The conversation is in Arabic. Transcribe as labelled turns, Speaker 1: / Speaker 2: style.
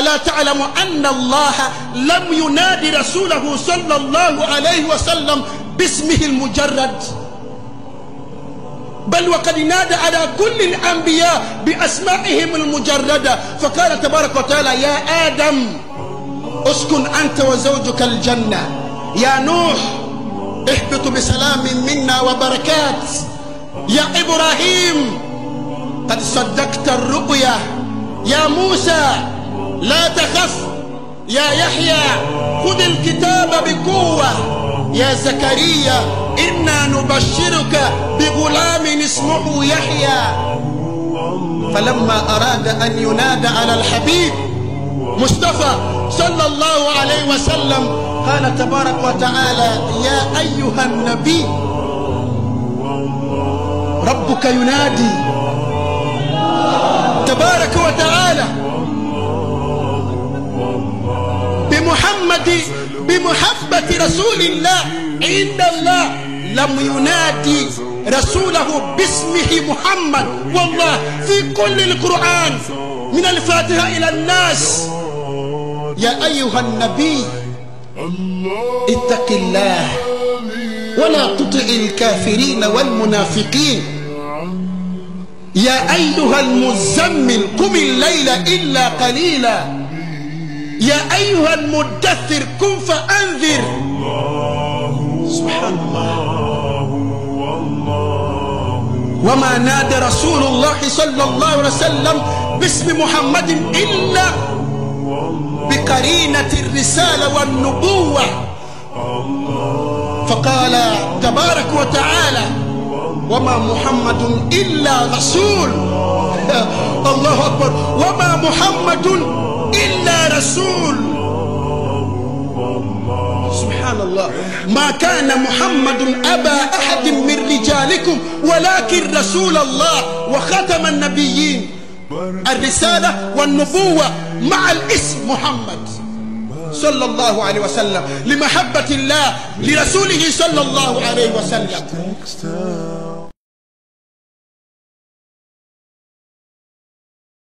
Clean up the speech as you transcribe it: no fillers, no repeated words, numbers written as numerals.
Speaker 1: ألا تعلم أن الله لم ينادي رسوله صلى الله عليه وسلم باسمه المجرد، بل وقد نادى على كل الأنبياء بأسمائهم المجردة، فقال تبارك وتعالى: يا آدم اسكن أنت وزوجك الجنة، يا نوح اهبط بسلام منا وبركات، يا إبراهيم قد صدقت الرؤيا، يا موسى لا تخف، يا يحيى خذ الكتاب بقوة، يا زكريا إنا نبشرك بغلام اسمه يحيى. فلما أراد أن ينادى على الحبيب مصطفى صلى الله عليه وسلم قال تبارك وتعالى: يا أيها النبي ربك ينادي تبارك وتعالى بمحبة رسول الله عند الله، لم ينادي رسوله باسمه محمد. والله في كل القرآن من الفاتحة إلى الناس: يا أيها النبي اتق الله ولا تطع الكافرين والمنافقين، يا أيها المزمل قم الليل إلا قليلا، يا أيها المدثر قم فأنذر. سبحان الله. وما نادى رسول الله صلى الله عليه وسلم باسم محمد إلا بقرينة الرسالة والنبوة، فقال تبارك وتعالى: وما محمد إلا رسول. الله أكبر. وما محمد إلا رسول. سبحان الله. ما كان محمد أبا أحد من رجالكم ولكن رسول الله وخاتم النبيين. الرسالة والنبوة مع الاسم محمد صلى الله عليه وسلم، لمحبة الله لرسوله صلى الله عليه وسلم.